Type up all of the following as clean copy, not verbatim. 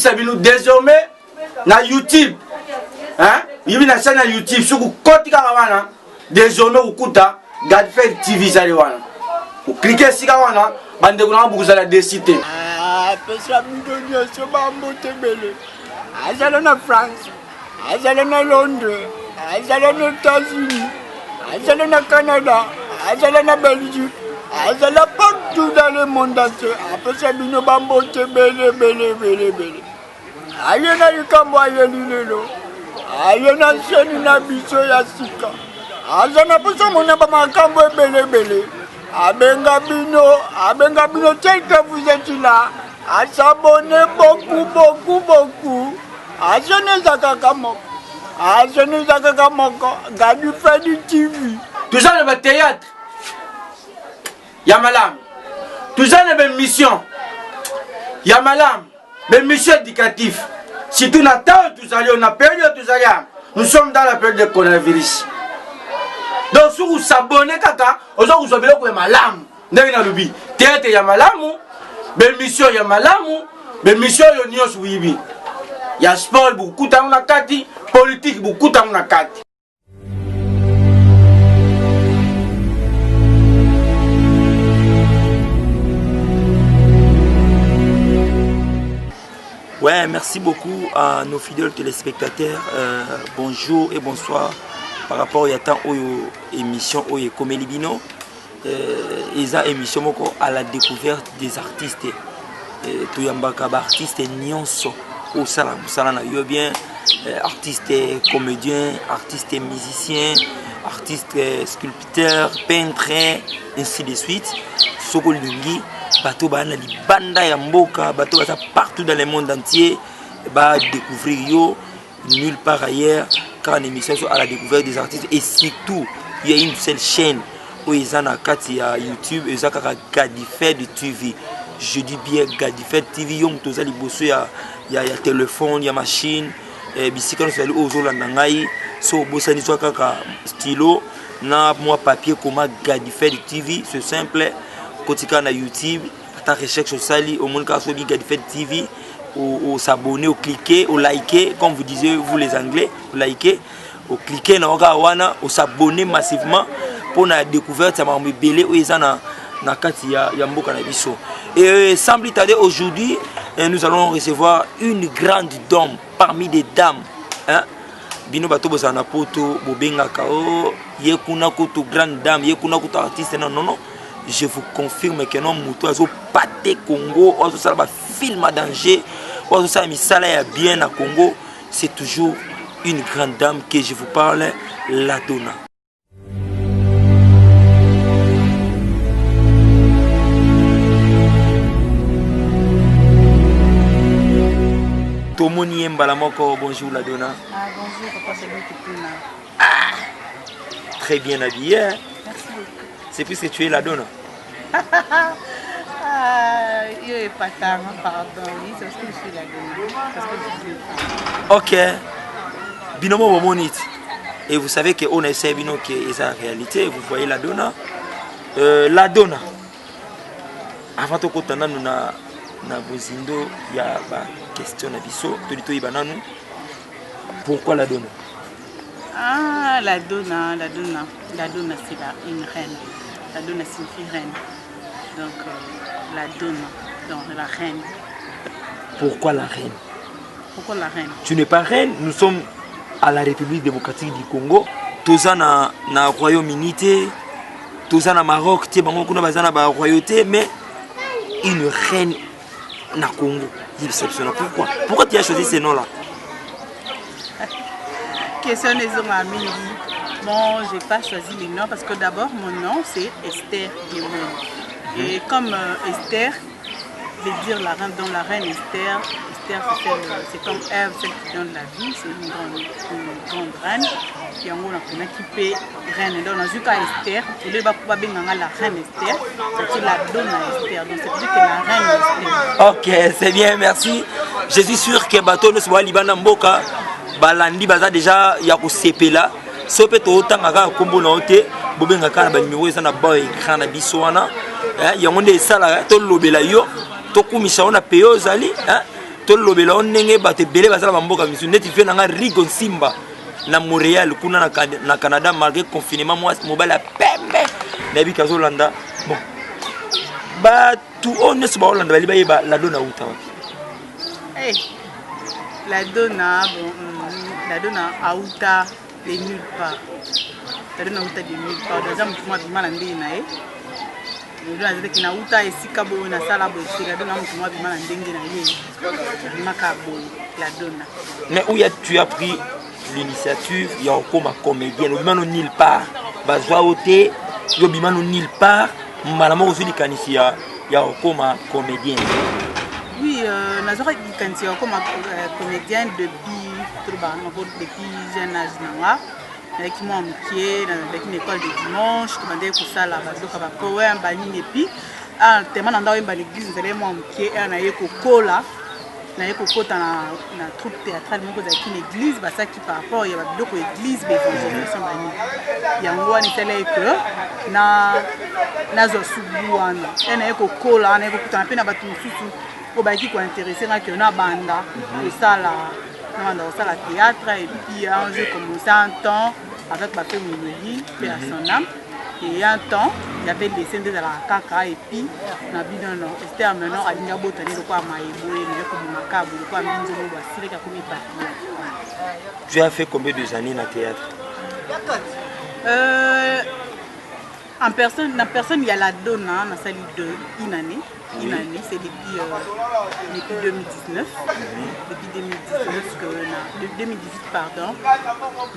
Sabino désormais na YouTube. Hein? Il y a une chaîne YouTube sur côté Karawana. Désormais au Kuta, Gadfed TV Zaliwana. Vous cliquez sur Karawana, bande de gens vous allez décider. Ah, pesa mdonyo so bambo tebele. Azala na France, azala na Londres, azala na États-Unis, azala na Canada, azala na Belgique, azala partout dans le monde entier. Pesa bino bambo tebele bele bele bele. Ayena likambo ayelilelo. Ayena seni na biso ya sika. Azana pesa mona ba makambo bele bele. Abenga bino tel que vous êtes là. À s'abonner beaucoup. À jeune Zakakamoko. À jeune Zakakamoko. Gadu fait du TV. Tout ça le théâtre. Yamalam. Tout ça le mission. Yamalam. Les missions éducatives. Si tout n'attend, tout ça, on a perdu tout ça. Nous sommes dans la période de coronavirus. Donc, si vous s'abonnez, kaka, vous avez le malam. N'ayez théâtre ya malamu, bémission ya malamu, bémission ya nios wibi. Ya sport beaucoup tant na kati, politique beaucoup tant na kati. Ouais, merci beaucoup à nos fidèles téléspectateurs. Bonjour et bonsoir par rapport à temps émission Oye Komelibino. Et émission à la découverte des artistes. Tout yambaka artistes nyonso au salam salana yo bien artistes comédiens, artistes musiciens, artistes sculpteurs, peintres, ainsi de suite. Soko lingi bato bana li banda ya mboka bato basa partout dans le monde entier ba découvrir yo nulle part ailleurs quand une émission à la découverte des artistes et surtout il y a une seule chaîne où ils ont kati ya YouTube et ça kaka Gadifed TV. Je dis bien Gadifed TV yom toza liboso ya téléphone ya machine bisika no sali ozolanda ngai so bosani so kaka stylo na moi papier comme Gadifed TV c'est simple. Kotika na YouTube, ta recherche au sali, au monde qui a Gadifed TV, au s'abonner, au cliquer, au liker, comme vous disiez vous les Anglais, au liker, au cliquer na wana, au s'abonner massivement pour la découverte ça m'a belé où ils en na kati ya mboka na biso. Et semble tarder aujourd'hui, nous allons recevoir une grande dame parmi des dames, hein. Bino bato bozana poto bobenga kao, yekuna koto grande dame, yekuna koto artiste non. Je vous confirme que non muto azo pate Congo, azo sala ba film à danger, azo sala misala ya bien à Congo, c'est toujours une grande dame que je vous parle, la Donna. Tomoni Mbalamoko, bonjour la Donna. Ah bonjour papa Sabine. Très bien habillé. Hein? Merci beaucoup. C'est puisque tu es la Donna. Il est pas tard, pardon. Oui, c'est parce que je suis la Donna. Parce que je suis une femme. Ok. Binomo Bomonit. Et vous savez qu'on essaie bino que c'est la réalité. Vous voyez la Donna. La Donna. Avant de continuer, nous na bozindo il y a une question na biso. Tolito ibananu. Pourquoi la Donna? Ah, la Donna c'est une reine. La Donna signifie reine. Donc, la Donna, donc la reine. Pourquoi la reine? Pourquoi la reine? Tu n'es pas reine, nous sommes à la République démocratique du Congo. Tous na Royaume-Uni, tous na Maroc, kuna bazana ba royauté, mais une reine na Congo. Exceptionnel. Pourquoi tu as choisi ces noms-là? Question des hommes à midi. Bon, je n'ai pas choisi les noms parce que d'abord, mon nom, c'est Esther Yemon. Et comme Esther veut dire la reine, donc la reine Esther, c'est comme Ève, celle qui donne la vie, c'est une grande reine. Et en gros, on a qui paie reine. Donc, on a vu qu'à Esther, il ne va pas bien la reine Esther, c'est la Donna Esther. Donc, c'est plus que la reine Esther. Ok, c'est bien, merci. Je suis sûr que bateau ne soit Liban Mboka. Balandi baza déjà ya ko sepela sope to otanga kombo na ote bobenga kana ba numéro eza na ba écran na biso wana ya ngonde sala to lobela yo to kumisa ona peyo zali tolobela onenge bato ebele bazala bamboka misu neti fe nanga Rigo Simba na Montréal kuna na Canada malgré confinement mobile ya pembe nayebi kazolanda bon bato oyo nyonso baolanda bali bayeba Ladona uta wapi Ladona auta de nulle part. Ladona auta de nulle part. Déjà mutu mwa bima na ndenge na ye. Ladona azete ki na auta esika boye na sala boye Ladona mutu mwa bima na ndenge na ye. Bima ka boye Ladona. Mais où tu as pris l'initiative ya okoma comédienne obima no nulle part bazwa ote yo bima no nulle part malamo kozuli kanisi ya okoma comédienne. Oui, nazora kanisi ya okoma comédienne depuis jeune âge nanga. Avec moi mokie avec une école de dimanche tobandaki kosala bazoka bapoem banini epi tellement nanda oyemba l'église nzala moi mokie naye kokola naye kokota na troupe théâtrale moko ezalaki na église basaki par rapport ya babiloko église baévangélisation banini yango wana esala eke nazwa subu wana naye kokola naye kokutana mpe na bato mosusu oyo bayaki kointeresse ngaki na banda kosala théâtre et puis j'ai commencé un temps avec ma fille Mounouli, paix à son âme. Et un temps, il y avait des scènes de la caca et puis c'était maintenant à l'India Botani, le quoi Maïbo, le quoi Macabre, le quoi Minzo, le quoi comme il. Tu as fait combien d'années dans le théâtre? En personne, il y a la Donna, on a sali de une année, c'est depuis 2019. Depuis 2018, pardon.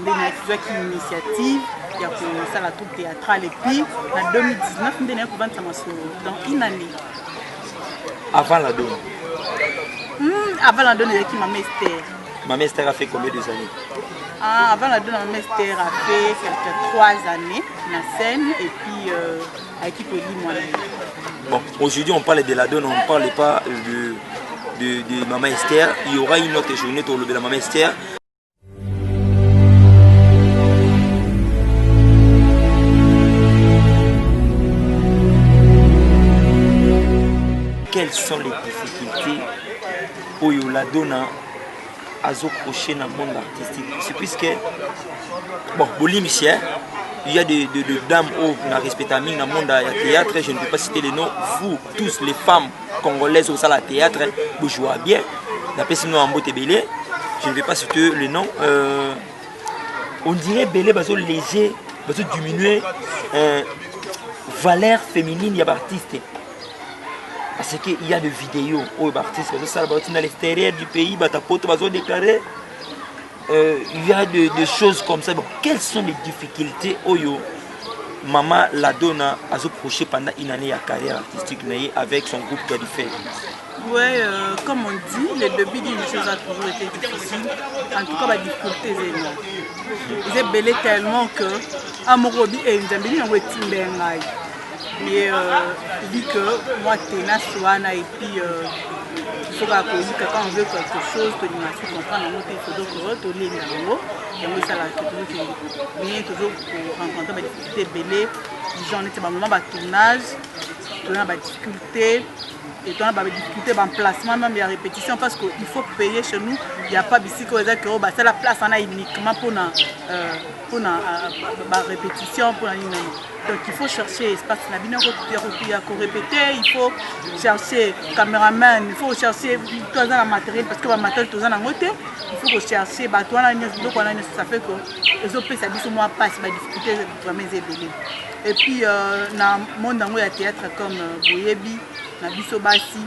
On a fait une initiative, il y a commencé la troupe théâtrale et puis en 2019, on a fait dans une année. Avant la Donna? Avant la Donna, il y a qui Maman Esther. Maman Esther a fait combien d'années? Avant la Donna, Maman Esther a fait quelques 3 années na scène et puis avec qui moi. Bon, aujourd'hui on parle de la Donna, on ne parle pas de Maman Esther. Il y aura une autre journée pour le de la Maman Esther. Quelles sont les difficultés pour la Donna à accrocher dans le monde artistique? C'est puisque, bon, Michel, il y a des dames qui ont respecté dans le monde du théâtre, je ne peux pas citer les noms, vous, tous les femmes congolaises au salon théâtre, vous jouez bien, d'après ce nom en beauté belé, je ne vais pas citer les noms, on dirait belé, léger, diminuer valeur féminine, il y a artistes. Parce qu'il y a des vidéos où les artistes dans l'extérieur du pays, ils déclaré. Il y a des choses comme ça. Bon, quelles sont les difficultés où Maman Ladona a approché pendant une année à carrière artistique avec son groupe qui a fait? Oui, comme on dit, le début d'une chose a toujours été difficile. En tout cas, la difficulté est énorme. J'ai belé tellement que Amorobi et Nzambeli n'ont pas été. Mais vu que moi, Téna, Soana, et puis il faut que quand on veut quelque chose, que nous comprendre, il faut que nous ayons et moi, ça toujours pour rencontrer des difficultés belées. Les gens étaient dans le tournage, on a des difficultés. Et on a des difficultés en placement, même il y a répétition parce qu'il faut payer chez nous. Il n'y a pas ici que c'est la place on a uniquement pour la répétition. Donc il faut chercher espace. Il y a qu'on répéter, il faut chercher caméraman, il faut chercher tout le matériel parce que le matériel tout en côté. Il faut chercher ça fait que les autres ça dit moi passe la difficulté vraiment élevé. Et puis dans le monde où il y a théâtre comme Boyebi, na biso basi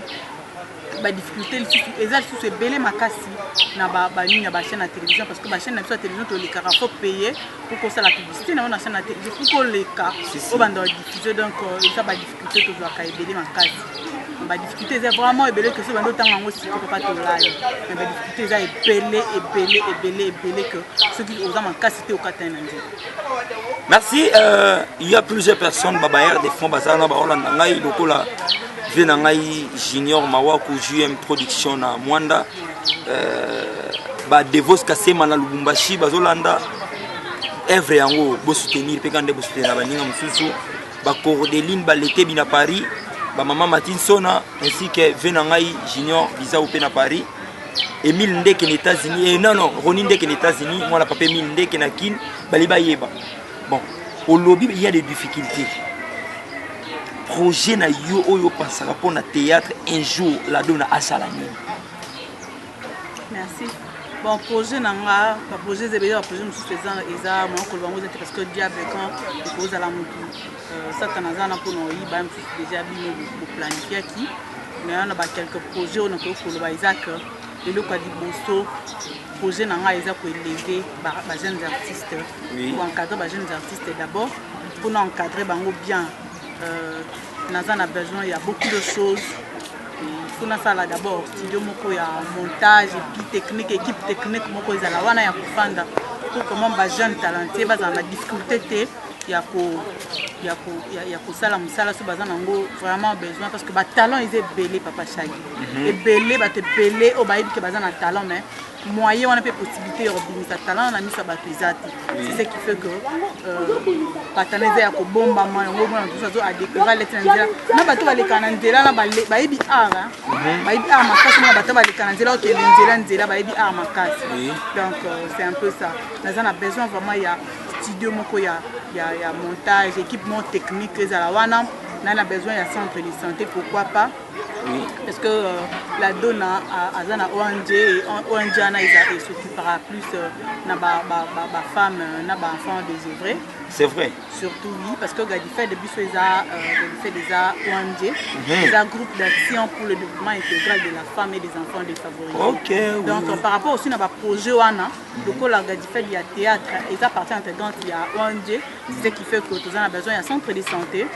ba difficulté eza sous belé makasi na ba na ba chaîne de télévision parce que ba chaîne de télévision to les cara faut payer pour qu'on ça la publicité na chaîne de télévision pour qu'on les cas au bando diffuser donc ça ba difficulté to doit ka belé makasi ba difficulté c'est vraiment belé que ce bando tanga aussi ko pas to là mais ba difficulté c'est belé que ceux qui ont makasi te au katana. Merci. Il y a plusieurs personnes babayar des fonds bazana ba Hollande ngai lokola Venangai Junior Mawaku JM Production na Mwanda ba Devos Kasema na Lubumbashi bazolanda œuvre yango bo soutenir pe kande bo soutenir ba ninga mususu ba Cordeline ba Letebi na Paris ba Maman Martine Sona ainsi que Venangai Junior Biza ou pe na Paris Emile Ndeke aux États-Unis, non, Ronnie Ndeke aux États-Unis, moi, la papa Emile Ndeke na Kin, Baliba Yeba. Bon, au lobby, il y a des difficultés. Projet na yo oyo pense rapport na théâtre un jour la donne à Salani. Merci. Bon, projet nanga, pas projet de bien, projet nous faisant eza moi ko bango parce que diable quand il pose à la moto. Ça tanaza na pour nous y ba déjà bien planifier qui. Mais on a quelques projets on a ko ko ba Isaac et le quoi dit bonso projet nanga eza ko élever ba jeunes artistes pour encadrer ba jeunes artistes d'abord pour nous encadrer bango bien. Nazan a besoin, il y a beaucoup de choses. Il faut ça là d'abord, studio moko ya montage et puis technique, équipe technique moko ezala wana ya kufanda pour comment ba jeune talenté baza na difficulté il y a ko sala musala so baza nango vraiment besoin parce que ba talent ils est belé papa Shagi. Et belé ba te belé au baïbi que baza na talent mais moyen on a pas possibilité de sa talent on a mis ça batizati. C'est ce qui fait que partenaire ya ko bomba moi on va tout ça zo a découvrir l'étranger. Na bato ba le kanandela na baïbi ara. Baïbi ara makasi na bato ba le kanandela OK nzela baïbi ara makasi. Donc c'est un peu ça. On a besoin vraiment il y a studio moko ya montage, équipement technique ezala wana. On a besoin il y a centre de santé pourquoi pas. Oui. Parce que la donne à Zana ONG et ONG il s'occupera plus na ba femme na ba enfant désœuvrés. C'est vrai. Surtout oui parce que Gadi fait depuis des ONG, des groupe d'action pour le développement intégral de la femme et des enfants défavorisés. OK. Donc par rapport aussi na ba projet wana donc la Gadi fait il y a théâtre et ça partie intégrante il y a ONG, c'est ce qui fait que tout ça a besoin il y a centre de santé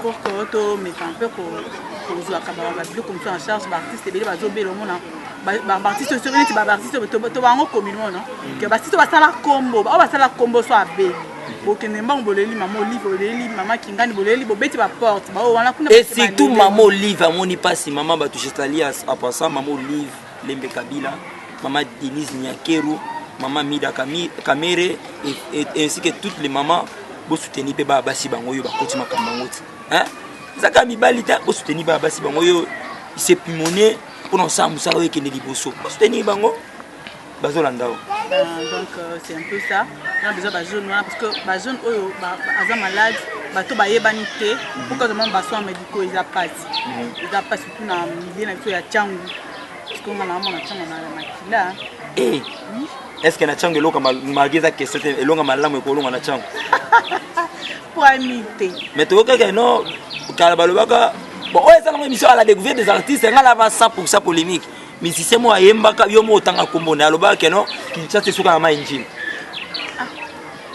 pour que to met un peu pour comme ça en charge l'artiste et bazobe le monde artiste sur une artiste to bango communément non que artiste va sala combo ba sala combo so abe bokene mbango boleli maman Olive boleli maman Kingani boleli bobeti ba porte ba wana kuna et surtout maman Olive amoni pasi maman ba toucher Alias à passant maman Olive Lembe Kabila maman Denise Nyakeru maman Mida Kamere et ainsi que toutes les mamans bo soutenir pe ba basi bango yo ba kotima kambangoti hein zaka mibali ta bo soutenir ba basi bango yo c'est pimoné pour nous ça musala we kende liboso bo soutenir bango bazolanda donc c'est un peu ça on a besoin ba jeune parce que ba jeune oyo aza malade bato bayebani te pour que demande ba soins médicaux ils a passe surtout na milieu na biso ya Tchangu parce que on a Tchangu na makila eh est-ce que na Tchangu eloka malgré que c'est elonga malamu ekolonga na Tchangu pour imiter mais to que non kala balobaka bon ça la émission à la découverte des artistes on a 100% polémique mais si c'est moi yembaka yo mo tanga kombona alobaka non Kinshasa suka na mainjini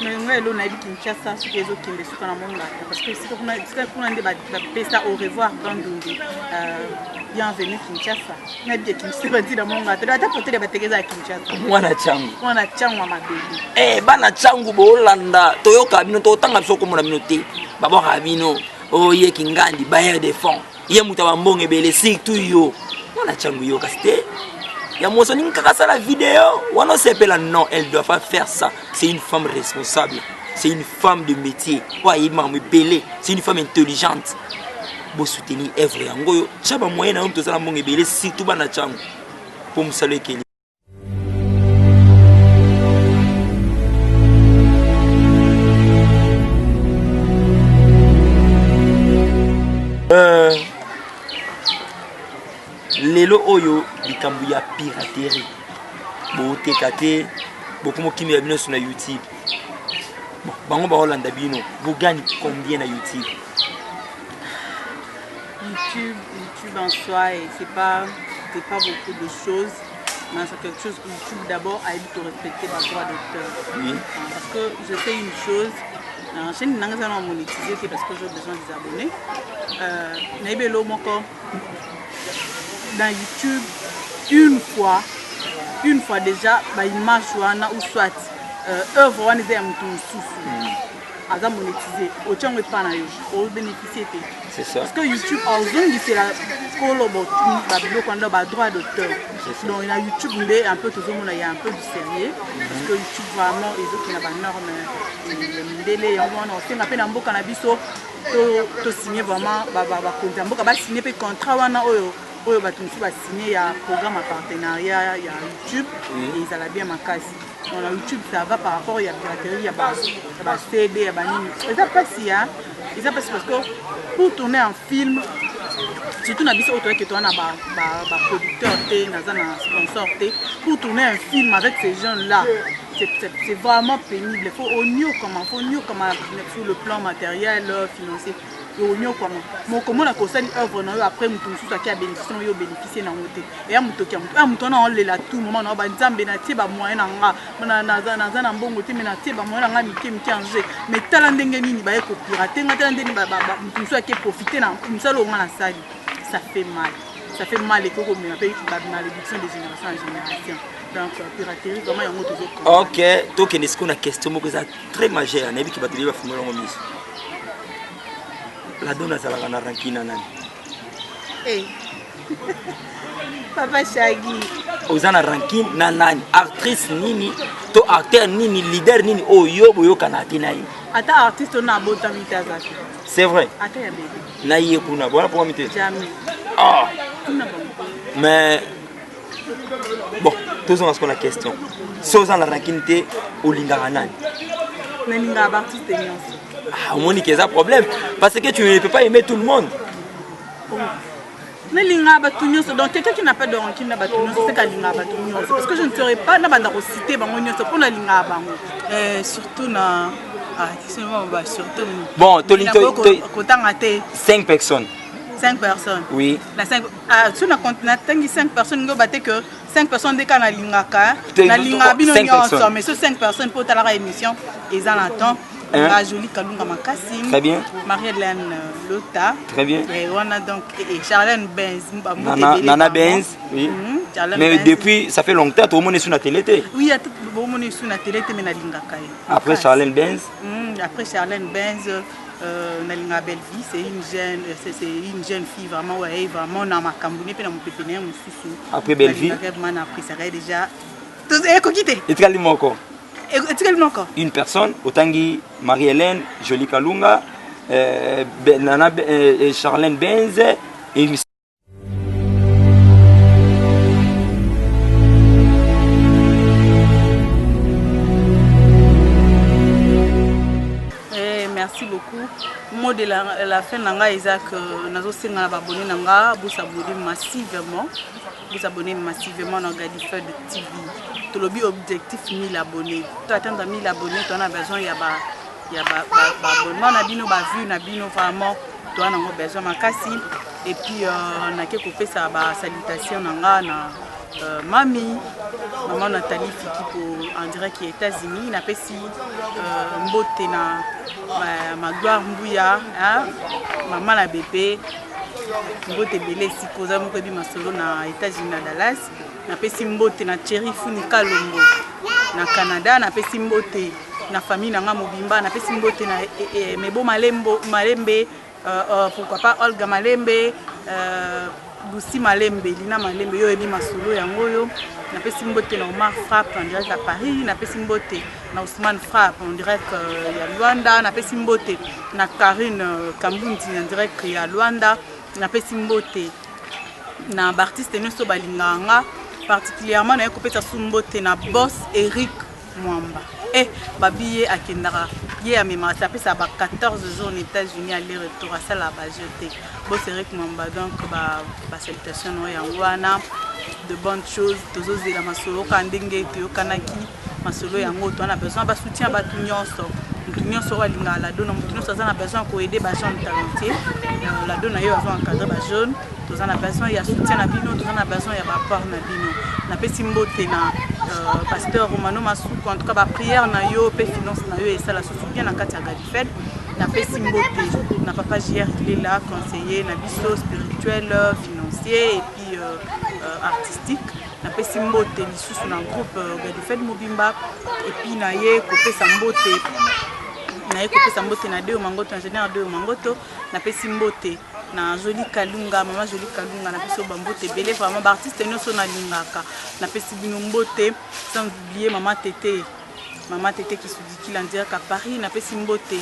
mais moi là on a dit Kinshasa ce que les autres qui suka na monga parce que si on a pesa au revoir Bandundu bienvenue Kinshasa na bien Kinshasa dit na monga tu dois porter les bategeza à Kinshasa mwana Tchangu wa mabeli bana Tchangu bolanda toyoka bino to tanga biso komona bino te babo rabino oye Kingandi bailleur de fonds ye mutaba mbonge bele surtout yo mwana Tchangu yo kasite ya mosoni nkakasa la vidéo wana sepela non elle doit pas faire ça c'est une femme responsable c'est une femme de métier wa yima me belé c'est une femme intelligente bo soutenir œuvre yango yo chaba moyen na mto sala mbonge bele surtout bana Tchangu pour msalo keni lelo oyo likambu ya piraterie bo tekate beaucoup mo kimi ya bino sur YouTube bon bango ba Hollande bino vous gagnez combien na YouTube en soi et c'est pas beaucoup de choses mais c'est quelque chose que YouTube d'abord a dit de respecter les droits d'auteur oui parce que je sais une chose la chaîne n'a pas monétisé parce que j'ai besoin des abonnés naibelo moko dans YouTube une fois déjà bah il marche ou soit œuvre wana ya mtu msusu aza monétisé autant pas na yo au bénéficier c'est ça parce que YouTube en zone c'est la colobo ba biloko ndo ba droit d'auteur donc il y a YouTube mais un peu tout le monde il y a un peu du sérieux parce que YouTube vraiment les autres qui a ba norme ndele yango on sait na pe na mboka na biso to signer vraiment ba contrat mboka ba signer pe contrat wana oyo oyo bato mosusu basigné ya programme à partenariat ya YouTube et ezala bien makasi. Donc la YouTube ça va par rapport ya piraterie ya ba CD ya banini. Eza pasi ya. Eza pasi parce que pour tourner un film surtout na biso auto que toi na ba producteur té na sponsor té pour tourner un film avec ces jeunes là c'est vraiment pénible. Il faut sur le plan matériel financier. Comment la conseille œuvre après nous tous qui a bénéficié nous bénéficier dans côté et à mutoki à mutona on les la tout moment na ba nzambe na tie ba moyen na nga na mbongo te na tie ba moyen na nga miki anje mais tala ndenge nini ba ko pirater nga tala ndenge ba mutusu qui profiter na musalo nga na sali ça fait mal et que comme on appelle la malédiction de génération en génération. Donc piraterie vraiment y a un autre. OK, donc est-ce qu'on a question moko ça très majeure na biki bateli ba fumela ngomiso. La donna ça la rankina nani? Eh. Papa Shaggy. Ozana rankin na nani? Actrice nini? To acteur nini? Leader nini? Oh yo boyo kanati na yi. Ata artiste on a bota mitaza. C'est vrai. Ata ya bébé. Na yi kuna bona pour mité. Jamais. Ah. Mais bon, tous on a la question. Si on a la rankinte au lingara nani? Naninga artiste nyonso. Ah, on dit qu'il y a un problème. Parce que tu ne peux pas aimer tout le monde. Donc quelqu'un qui n'a pas de rancune, c'est parce que je ne serais pas dans la cité pour la surtout na surtout bon, 5 personnes. 5 personnes. Oui. Sur la continent, 5 personnes, que 5 personnes de la lingaka, la lingaka, mais ce 5 personnes pour la émission, ils en attendent. Jolie Kalunga Makassim. Très bien. Marie-Hélène Lota. Très bien. Et on a donc Charlène Benz. Nana Benz. Oui. Mais depuis, ça fait longtemps, tout le monde est sur la télé. Oui, tout le monde est sur la télé, mais Lingaka. Après Charlène Benz. Après Charlène Benz, Nalinga Belleville, c'est une jeune fille vraiment, ouais, vraiment dans ma Cameroun, puis dans mon pépinière, mon soussou. Après Belleville. Après ça déjà. Tout est coquité. Et tu as dit encore. Une personne, Otangi, Marie-Hélène, Jolie Kalunga, Charlène Benz et merci beaucoup. Mot de la fin nanga Isaac nazo senga ba abonné nanga vous s'abonner massivement. Vous abonnez massivement dans Gadifeu de TV. Tout le objectif 1000 abonnés. Tu atteindre 1000 abonnés, tu as besoin il y a abonnement, on a dit nos vues, on a dit vraiment tu as besoin makasi et puis on a quelque fait ça salutation nanga na Mami, maman Nathalie Fiki pour en direct qui est États-Unis, n'a pas si mbote na ma gloire Mbouya, maman la bébé, mbote belé si koza moko bi masolo na États-Unis na Dallas, n'a pas si mbote na Thierry Funi Kalombo na Canada, n'a pas si mbote na famille na Mobimba, n'a pas si mbote na Mebo Malembe, pourquoi pas Olga Malembe. Lucie Malembe, Lina Malembe, yo ebi masolo yango yo. Na pesi mbote na Omar Frappe en direct à Paris, na pesi mbote na Ousmane Frappe en direct à Luanda, na pesi mbote na Karine Kambundi en direct à Luanda, na pesi mbote na Baptiste Nyonso balinganga, particulièrement na kopeta sumbote na boss Eric Mwamba. Et babiye akendara hier même ça fait ça 14 jours aux États-Unis aller retour à ça là bas jeté boss Eric Mwamba donc ba salutation no yangwana de bonnes choses toujours de la masolo kandenge to kanaki masolo yango to na besoin ba soutien ba tunyonso tunyonso wa linga la dona tunyonso za na besoin ko aider ba gens talentés la dona yo avant encadrer ba jeune to za na besoin ya soutien na bino to za na besoin ya ba part na bino na pesi mbote na pasteur Romano Masuku en tout cas ba prière na yo pe finance na yo et ça la soutien na kati ya Gadifed na pesi mbote na papa JR il est là conseiller na biso spirituel financier et puis artistique na pesi mbote lisusu na groupe Gadifed Mobimba et puis na ye kopesa mbote na ye kopesa mbote na Deo Mangoto ingénieur Deo Mangoto na pesi mbote na Jolie Kalunga maman Jolie Kalunga na biso bambote belé vraiment ba artiste nyonso na lingaka na pesi bino mbote sans oublier maman Tété qui se dit qu'il en direct à Paris na pesi mbote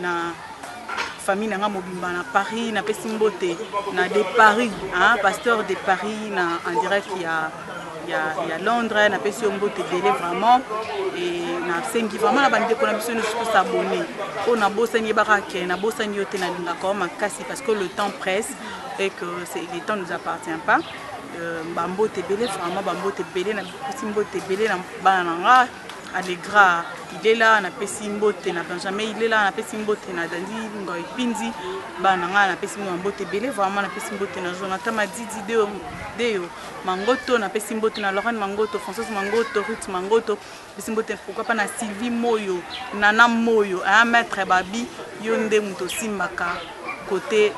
na famille nanga mobimba na Paris na pesi mbote na de Paris hein pasteur de Paris na en direct il y a Londres na pesi mbote belé vraiment et na sengi vraiment na bande ko na biso nous s'abonner on a bosani baraka na bosani yote na linga ko makasi parce que le temps presse et que le temps nous appartient pas bambote belé vraiment bambote belé na pesi mbote belé na bananga Allegra, il est là, on a pesi mbote na Benjamin, il est là, on a pesi mbote na Dandi, Ngoy Pindi, bananga na pesi mbote belé, vraiment na pesi mbote na Jonathan Madidi Deo, Mangoto, na pesi mbote na Laurent Mangoto, François Mangoto, Ruth Mangoto, pesi mbote pourquoi pas na Sylvie Moyo, Nana Moyo, un maître Babi, Yonde Muto Simbaka, côté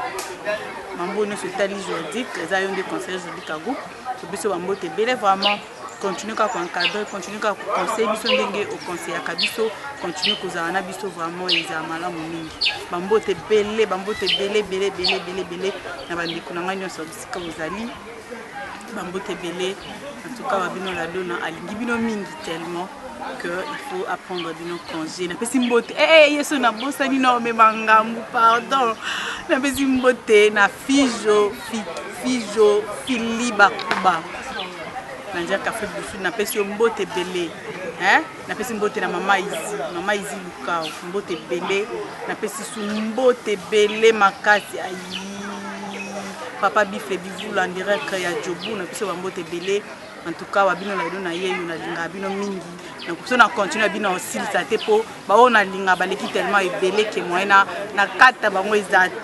Mambono se tali juridique, les ayons des conseils juridiques à groupe, c'est plus mbote belé vraiment. Continue à encadrer, continue à conseiller biso ndenge au conseil à kabiso, continue à na biso vraiment ezamala moningi. Bambote belé na bandeko na ngani so bisika ozali. Bambote belé en tout cas babino la dona alingi bino mingi tellement que il faut apprendre bino congé. Na pesi mbote yeso na bosani no me mangamu pardon. Na pesi mbote na fijo filiba kuba. Nandia Afrique du Sud na pesi mbote belé hein na pesi mbote na mama izi lukao mbote belé na pesi mbote belé makasi ayi papa bifle bivula ndire ya jobu na pesi mbote belé en tout cas wabino la dona yeyo na linga bino mingi na kuso na continuer bino aussi ça te po ba on a linga baleki tellement ebelé que moi na kata bango ezate